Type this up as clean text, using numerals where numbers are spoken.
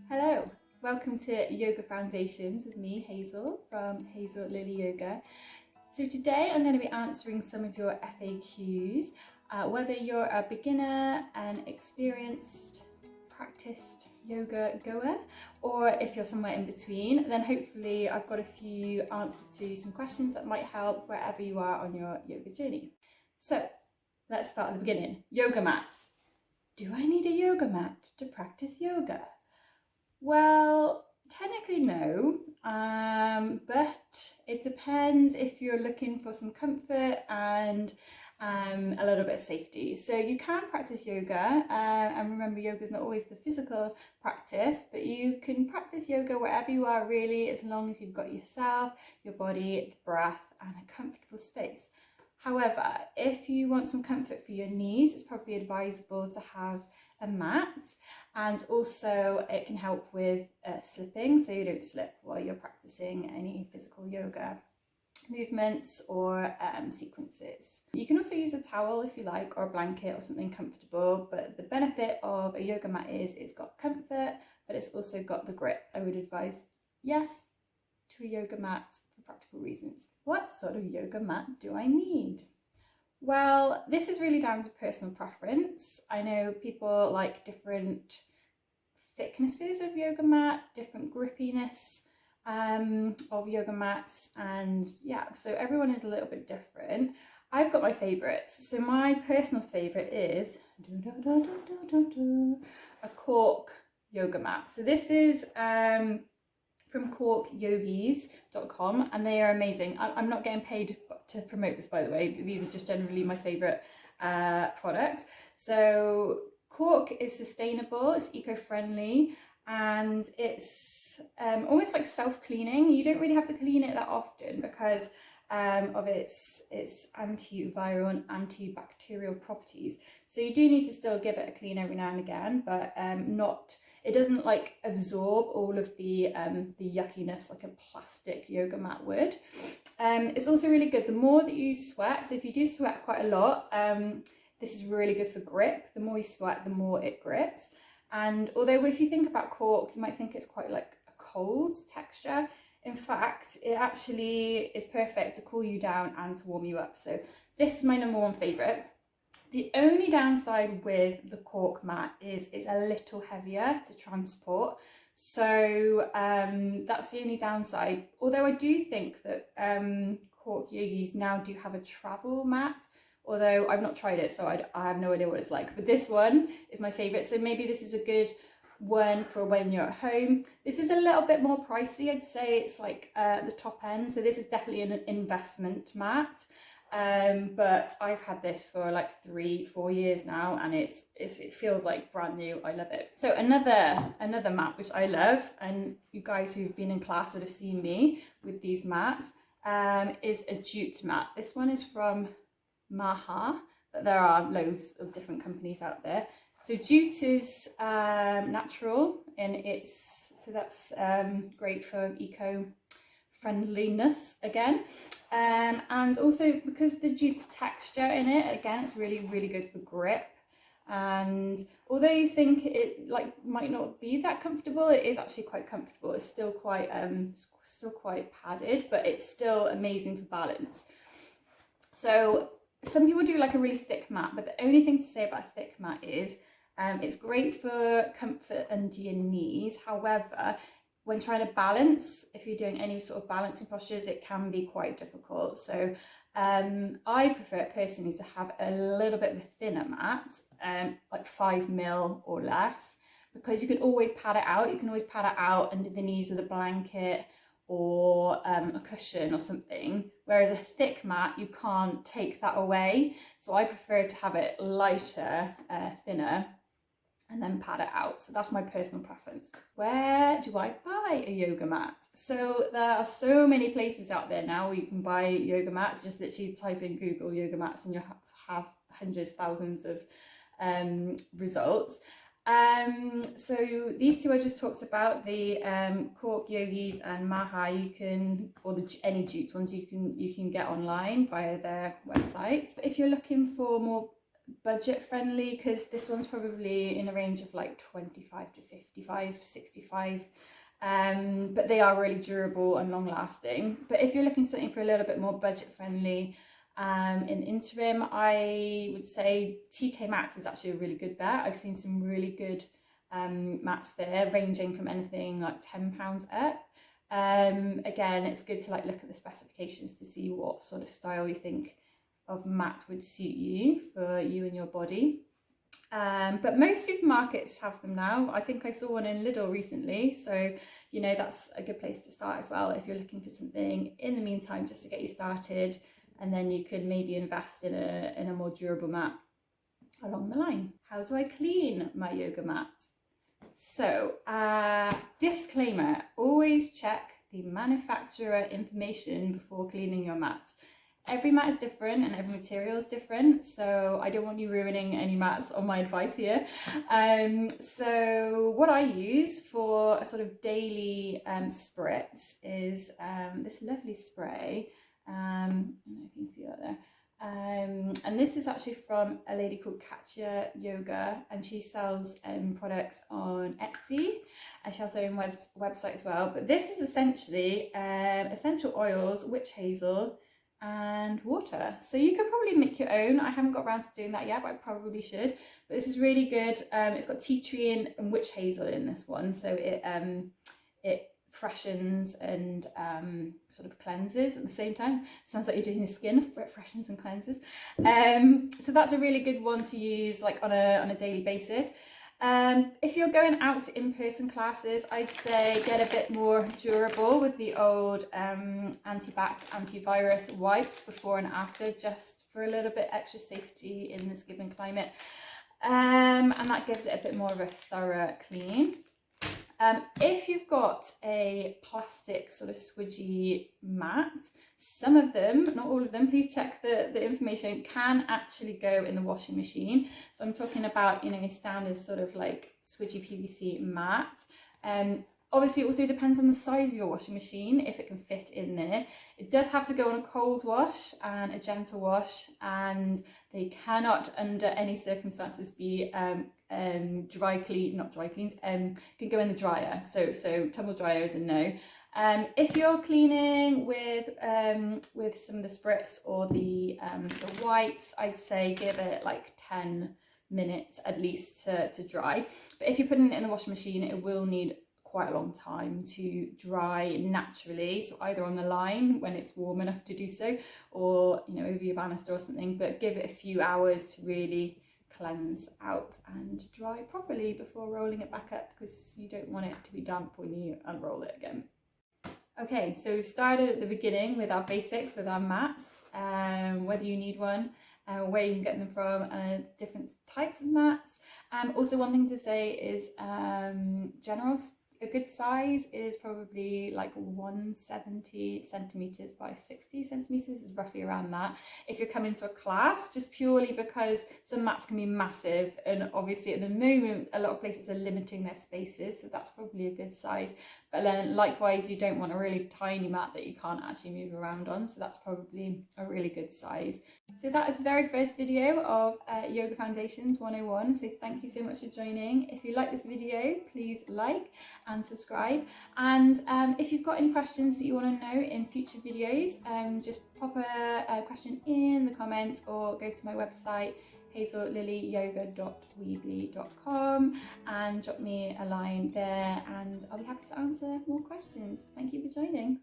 Hello, welcome to Yoga Foundations with me, Hazel from Hazel Lily Yoga. So today I'm going to be answering some of your FAQs, whether you're a beginner, an experienced, practiced yoga goer, or if you're somewhere in between, then hopefully I've got a few answers to some questions that might help wherever you are on your yoga journey. So let's start at the beginning. Yoga mats. Do I need a yoga mat to practice yoga? Well, technically no, but it depends if you're looking for some comfort and a little bit of safety. So you can practice yoga, and remember, yoga is not always the physical practice, but you can practice yoga wherever you are really, as long as you've got yourself, your body, the breath, and a comfortable space. However, if you want some comfort for your knees, it's probably advisable to have a mat, and also it can help with slipping, so you don't slip while you're practicing any physical yoga movements or sequences. You can also use a towel if you like, or a blanket or something comfortable, but the benefit of a yoga mat is it's got comfort, but it's also got the grip. I would advise yes to a yoga mat for practical reasons. What sort of yoga mat do I need? Well, this is really down to personal preference. I know people like different thicknesses of yoga mat, different grippiness of yoga mats, and yeah, so everyone is a little bit different. I've got my favourites. So my personal favourite is a cork yoga mat. So this is from corkyogis.com, and they are amazing. I'm not getting paid to promote this, by the way. These are just generally my favourite products. So cork is sustainable, it's eco-friendly, and it's almost like self-cleaning. You don't really have to clean it that often because of its antiviral and antibacterial properties. So you do need to still give it a clean every now and again, but it doesn't like absorb all of the yuckiness like a plastic yoga mat would. It's also really good the more that you sweat. So if you do sweat quite a lot, this is really good for grip. The more you sweat, the more it grips. And although if you think about cork, you might think it's quite like a cold texture. In fact, it actually is perfect to cool you down and to warm you up. So this is my number one favourite. The only downside with the cork mat is it's a little heavier to transport. So that's the only downside. Although I do think that Cork Yogis now do have a travel mat, although I've not tried it, so I have no idea what it's like. But this one is my favourite. So maybe this is a good one for when you're at home. This is a little bit more pricey. I'd say it's like the top end. So this is definitely an investment mat. But I've had this for like 3-4 years now, and it feels like brand new. I love it. So another mat which I love, and you guys who've been in class would have seen me with these mats, is a jute mat. This one is from Maha, but there are loads of different companies out there. So jute is natural, and so that's great for eco-friendliness again. And also because the jute's texture in it, again, it's really, really good for grip. And although you think it might not be that comfortable, it is actually quite comfortable. It's still quite padded, but it's still amazing for balance. So some people do like a really thick mat, but the only thing to say about a thick mat is it's great for comfort under your knees. However, when trying to balance, if you're doing any sort of balancing postures, it can be quite difficult. So I prefer personally to have a little bit of a thinner mat, like 5mm or less, because you can always pad it out. You can always pad it out under the knees with a blanket or a cushion or something, whereas a thick mat, you can't take that away. So I prefer to have it lighter, thinner, and then pad it out. So that's my personal preference. Where do I buy a yoga mat? So there are so many places out there now where you can buy yoga mats. Just literally type in Google yoga mats and you'll have hundreds, thousands of results. So these two I just talked about, the Cork Yogis and Maha, any jute ones you can get online via their websites. But if you're looking for more budget friendly, because this one's probably in a range of like 25 to 55, 65. But they are really durable and long lasting. But if you're looking for something for a little bit more budget friendly, in the interim, I would say TK Maxx is actually a really good bet. I've seen some really good mats there, ranging from anything like £10 up. Again, it's good to like look at the specifications to see what sort of style you think of mat would suit you for you and your body. But most supermarkets have them now. I think I saw one in Lidl recently, so you know that's a good place to start as well if you're looking for something in the meantime just to get you started, and then you could maybe invest in a more durable mat along the line. How do I clean my yoga mat? So, disclaimer, always check the manufacturer information before cleaning your mat. Every mat is different and every material is different, so I don't want you ruining any mats on my advice here. So what I use for a sort of daily spritz is this lovely spray. I don't know if you can see that there. And this is actually from a lady called Katya Yoga, and she sells products on Etsy, and she has her own website as well. But this is essentially essential oils, witch hazel, and water. So you could probably make your own. I haven't got around to doing that yet, but I probably should. But this is really good. It's got tea tree and witch hazel in this one, so it freshens and sort of cleanses at the same time. Sounds like you're doing your skin, it freshens and cleanses. So that's a really good one to use like on a daily basis. If you're going out to in-person classes, I'd say get a bit more durable with the old antivirus wipes before and after, just for a little bit extra safety in this given climate. And that gives it a bit more of a thorough clean. If you've got a plastic sort of squidgy mat, some of them, not all of them, please check the information, can actually go in the washing machine. So I'm talking about, you know, a standard sort of like squidgy PVC mat. Obviously it also depends on the size of your washing machine, if it can fit in there. It does have to go on a cold wash and a gentle wash, and they cannot under any circumstances be can go in the dryer. So tumble dryer is a no. If you're cleaning with some of the spritz or the wipes, I'd say give it like 10 minutes at least to dry. But if you're putting it in the washing machine, it will need quite a long time to dry naturally, so either on the line when it's warm enough to do so, or you know, over your banister or something, but give it a few hours to really cleanse out and dry properly before rolling it back up, because you don't want it to be damp when you unroll it again. Okay, so we've started at the beginning with our basics, with our mats, whether you need one, where you can get them from, different types of mats. Also, one thing to say is a good size is probably like 170 centimeters by 60 centimeters, is roughly around that. If you're coming to a class, just purely because some mats can be massive, and obviously at the moment a lot of places are limiting their spaces, so that's probably a good size. But then likewise, you don't want a really tiny mat that you can't actually move around on, so that's probably a really good size. So that is the very first video of Yoga Foundations 101. So thank you so much for joining. If you like this video, please like and subscribe. And if you've got any questions that you want to know in future videos, just pop a question in the comments or go to my website, hazellillyyoga.weebly.com, and drop me a line there, and I'll be happy to answer more questions. Thank you for joining.